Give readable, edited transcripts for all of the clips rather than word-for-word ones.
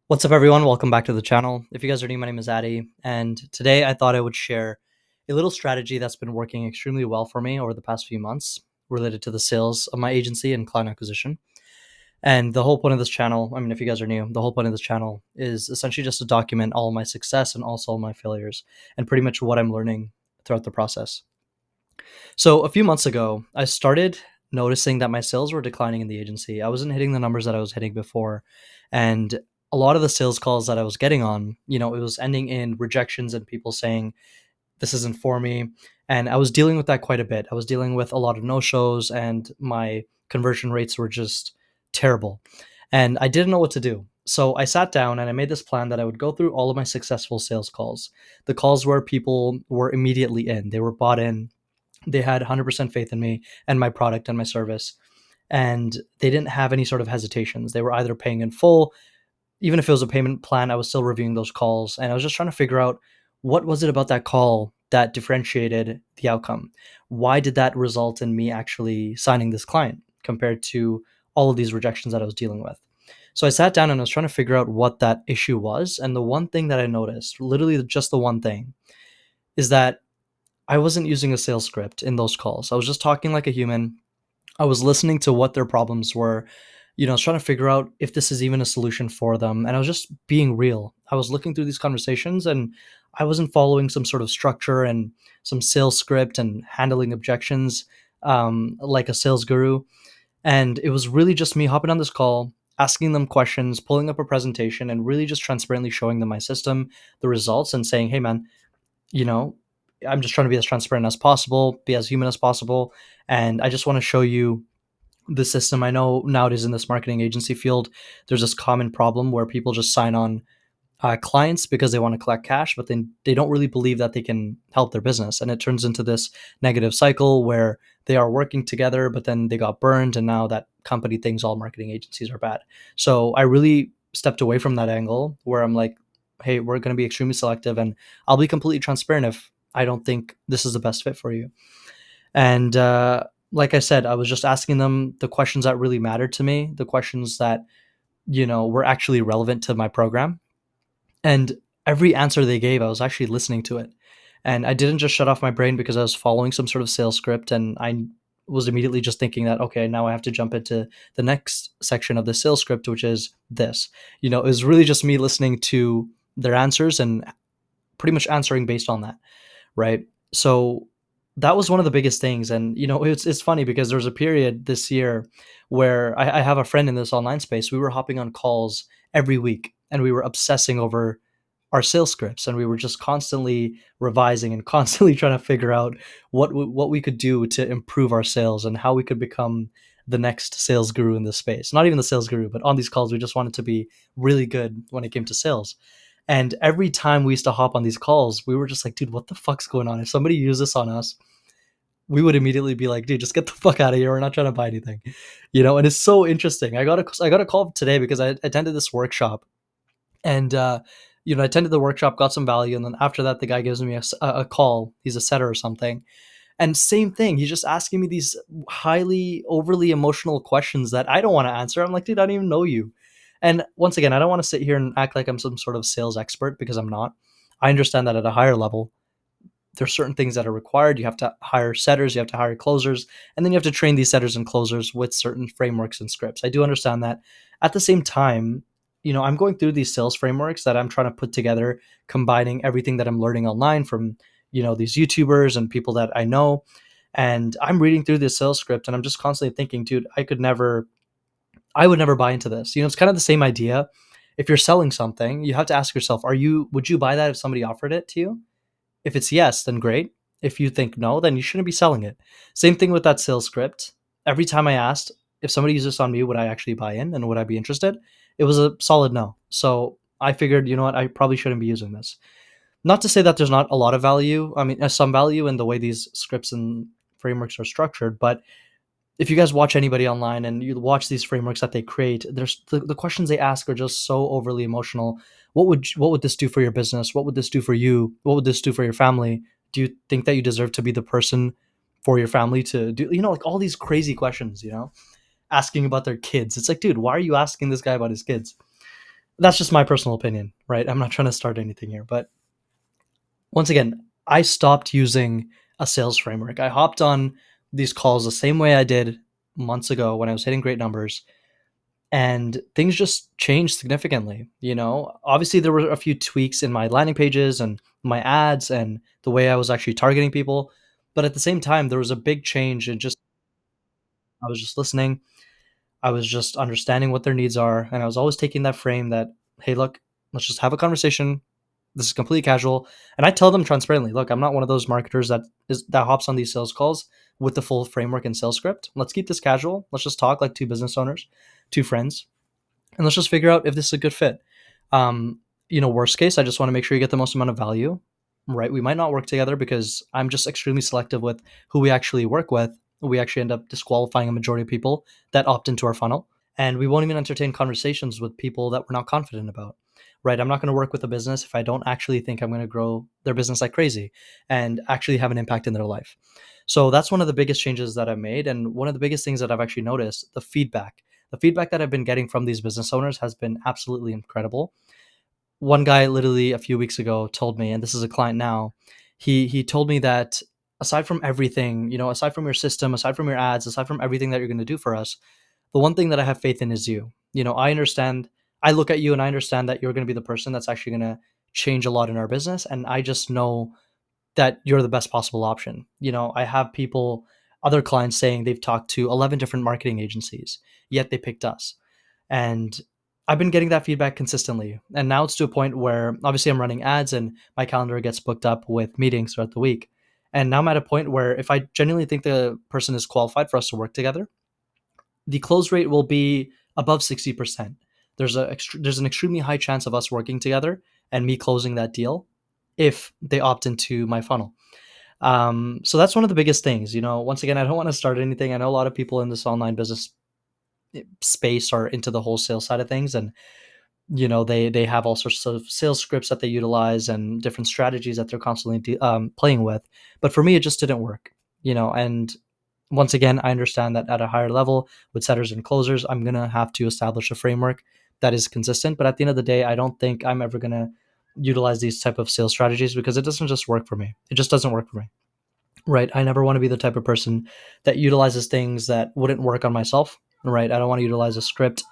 What's up, everyone? Welcome back to the channel. If you guys are new, my name is Addy, and today I thought I would share a little strategy that's been working extremely well for me over the past few months related to the sales of my agency and client acquisition. And the whole point of this channel, if you guys are new, the whole point of this channel is essentially just to document all of my success and also all my failures and pretty much what I'm learning throughout the process. So a few months ago, I started noticing that my sales were declining in the agency. I wasn't hitting the numbers that I was hitting before. And a lot of the sales calls that I was getting on, it was ending in rejections and people saying, this isn't for me. And I was dealing with that quite a bit. I was dealing with a lot of no shows, and my conversion rates were just terrible. And I didn't know what to do. So I sat down and I made this plan that I would go through all of my successful sales calls, the calls where people were immediately in, they were bought in, they had 100% faith in me and my product and my service. And they didn't have any sort of hesitations. They were either paying in full. Even if it was a payment plan, I was still reviewing those calls. And I was just trying to figure out, what was it about that call that differentiated the outcome? Why did that result in me actually signing this client compared to all of these rejections that I was dealing with? So I sat down and I was trying to figure out what that issue was. And the one thing that I noticed, literally just the one thing, is that I wasn't using a sales script in those calls. I was just talking like a human. I was listening to what their problems were. I was trying to figure out if this is even a solution for them. And I was just being real. I was looking through these conversations and I wasn't following some sort of structure and some sales script and handling objections like a sales guru. And it was really just me hopping on this call, asking them questions, pulling up a presentation, and really just transparently showing them my system, the results, and saying, hey, man, you know, I'm just trying to be as transparent as possible, be as human as possible. And I just want to show you the system. I know nowadays in this marketing agency field, there's this common problem where people just sign on clients because they want to collect cash, but then they don't really believe that they can help their business. And it turns into this negative cycle where they are working together, but then they got burned. And now that company thinks all marketing agencies are bad. So I really stepped away from that angle where I'm like, hey, we're going to be extremely selective and I'll be completely transparent if I don't think this is the best fit for you. And like I said, I was just asking them the questions that really mattered to me, the questions that, were actually relevant to my program. And every answer they gave, I was actually listening to it. And I didn't just shut off my brain because I was following some sort of sales script and I was immediately just thinking that, okay, now I have to jump into the next section of the sales script, which is this. It was really just me listening to their answers and pretty much answering based on that. Right. So that was one of the biggest things. And, it's funny because there was a period this year where I have a friend in this online space. We were hopping on calls every week and we were obsessing over our sales scripts, and we were just constantly revising and constantly trying to figure out what we could do to improve our sales and how we could become the next sales guru in this space. Not even the sales guru, but on these calls, we just wanted to be really good when it came to sales. And every time we used to hop on these calls, we were just like, dude, what the fuck's going on? If somebody used this on us, we would immediately be like, dude, just get the fuck out of here. We're not trying to buy anything. And it's so interesting. I got a call today because I attended this workshop and I attended the workshop, got some value, and then after that, the guy gives me a call. He's a setter or something, and same thing. He's just asking me these highly overly emotional questions that I don't want to answer. I'm like, dude, I don't even know you. And once again, I don't want to sit here and act like I'm some sort of sales expert because I'm not. I understand that at a higher level, there's certain things that are required. You have to hire setters, you have to hire closers, and then you have to train these setters and closers with certain frameworks and scripts. I do understand that. At the same time, I'm going through these sales frameworks that I'm trying to put together, combining everything that I'm learning online from, these YouTubers and people that I know. And I'm reading through this sales script and I'm just constantly thinking, dude, I would never buy into this. It's kind of the same idea. If you're selling something, you have to ask yourself, would you buy that if somebody offered it to you? If it's yes, then great. If you think no, then you shouldn't be selling it. Same thing with that sales script. Every time I asked if somebody used this on me, would I actually buy in and would I be interested? It was a solid no. So I figured, you know what, I probably shouldn't be using this. Not to say that there's not a lot of value. Some value in the way these scripts and frameworks are structured, but if you guys watch anybody online and you watch these frameworks that they create, there's the questions they ask are just so overly emotional. What would this do for your business? What would this do for you? What would this do for your family? Do you think that you deserve to be the person for your family to do? Like all these crazy questions. Asking about their kids. It's like, dude, why are you asking this guy about his kids? That's just my personal opinion, right? I'm not trying to start anything here, but once again, I stopped using a sales framework. I hopped on these calls the same way I did months ago when I was hitting great numbers, and things just changed significantly. Obviously there were a few tweaks in my landing pages and my ads and the way I was actually targeting people, but at the same time there was a big change in just I was just listening. I was just understanding what their needs are, and I was always taking that frame that, hey, look, let's just have a conversation. This is completely casual, and I tell them transparently, look, I'm not one of those marketers that hops on these sales calls with the full framework and sales script. Let's keep this casual. Let's just talk like two business owners, two friends, and let's just figure out if this is a good fit. Um, worst case, I just want to make sure you get the most amount of value. Right? We might not work together because I'm just extremely selective with who we actually work with. We actually end up disqualifying a majority of people that opt into our funnel, and we won't even entertain conversations with people that we're not confident about. Right? I'm not going to work with a business if I don't actually think I'm going to grow their business like crazy and actually have an impact in their life. So that's one of the biggest changes that I've made, and one of the biggest things that I've actually noticed, the feedback that I've been getting from these business owners has been absolutely incredible. One guy literally a few weeks ago told me, and this is a client now, he told me that aside from everything, aside from your system, aside from your ads, aside from everything that you're going to do for us, the one thing that I have faith in is you. I understand, I look at you and I understand that you're going to be the person that's actually going to change a lot in our business. And I just know that you're the best possible option. I have people, other clients saying they've talked to 11 different marketing agencies, yet they picked us. And I've been getting that feedback consistently. And now it's to a point where obviously I'm running ads and my calendar gets booked up with meetings throughout the week. And now I'm at a point where if I genuinely think the person is qualified for us to work together, the close rate will be above 60%. There's an extremely high chance of us working together and me closing that deal if they opt into my funnel. So that's one of the biggest things. Once again, I don't want to start anything. I know a lot of people in this online business space are into the wholesale side of things, and they have all sorts of sales scripts that they utilize and different strategies that they're constantly playing with. But for me, it just didn't work. And once again, I understand that at a higher level with setters and closers, I'm gonna have to establish a framework that is consistent. But at the end of the day, I don't think I'm ever gonna utilize these type of sales strategies because it doesn't just work for me. It just doesn't work for me. Right. I never want to be the type of person that utilizes things that wouldn't work on myself. Right. I don't want to utilize a script,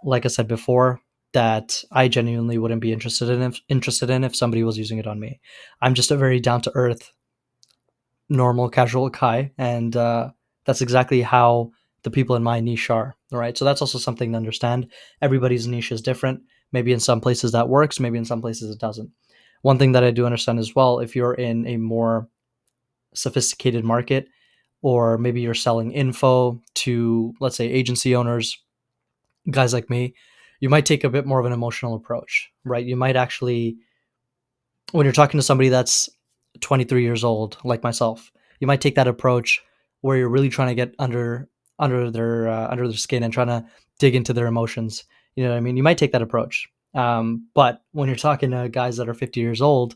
like I said before, that I genuinely wouldn't be interested in if somebody was using it on me. I'm just a very down to earth, normal, casual guy, and that's exactly how the people in my niche are. All right. So that's also something to understand. Everybody's niche is different. Maybe in some places that works, maybe in some places it doesn't. One thing that I do understand as well, if you're in a more sophisticated market, or maybe you're selling info to, let's say, agency owners, guys like me, you might take a bit more of an emotional approach, right? You might actually, when you're talking to somebody that's 23 years old, like myself, you might take that approach where you're really trying to get under their skin and trying to dig into their emotions. You know what I mean? You might take that approach. But when you're talking to guys that are 50 years old,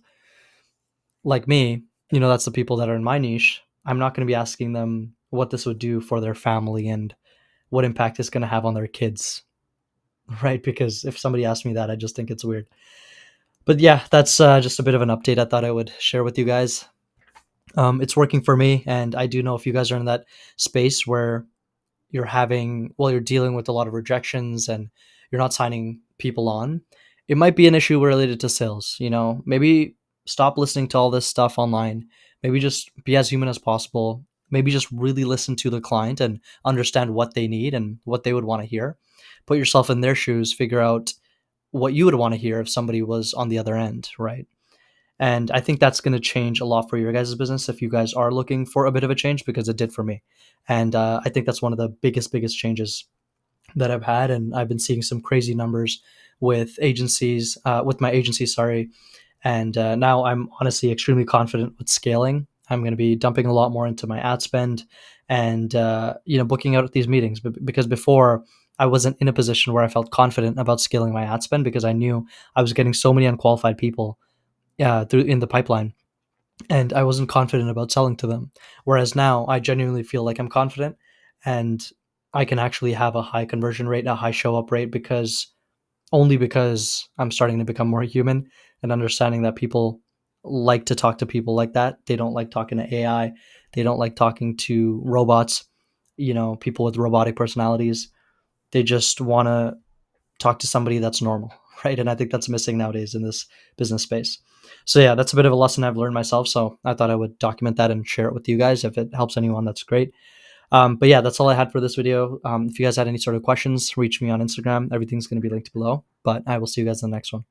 like me, that's the people that are in my niche. I'm not going to be asking them what this would do for their family and what impact it's going to have on their kids, right? Because if somebody asked me that, I just think it's weird. But yeah, that's just a bit of an update I thought I would share with you guys. It's working for me, and I do know if you guys are in that space where you're dealing with a lot of rejections and you're not signing people on, it might be an issue related to sales. Maybe stop listening to all this stuff online. Maybe just be as human as possible. Maybe just really listen to the client and understand what they need and what they would want to hear. Put yourself in their shoes, figure out what you would want to hear if somebody was on the other end, right? And I think that's going to change a lot for your guys' business if you guys are looking for a bit of a change, because it did for me. And I think that's one of the biggest changes that I've had. And I've been seeing some crazy numbers with my agency, sorry. And now I'm honestly extremely confident with scaling. I'm going to be dumping a lot more into my ad spend and, booking out these meetings. Because before, I wasn't in a position where I felt confident about scaling my ad spend because I knew I was getting so many unqualified people through in the pipeline, and I wasn't confident about selling to them. Whereas now I genuinely feel like I'm confident, and I can actually have a high conversion rate, a high show up rate, because only because I'm starting to become more human and understanding that people like to talk to people like that. They don't like talking to AI. They don't like talking to robots, people with robotic personalities. They just want to talk to somebody that's normal, right? And I think that's missing nowadays in this business space. So yeah, that's a bit of a lesson I've learned myself. So I thought I would document that and share it with you guys. If it helps anyone, that's great. But yeah, that's all I had for this video. If you guys had any sort of questions, reach me on Instagram. Everything's going to be linked below. But I will see you guys in the next one.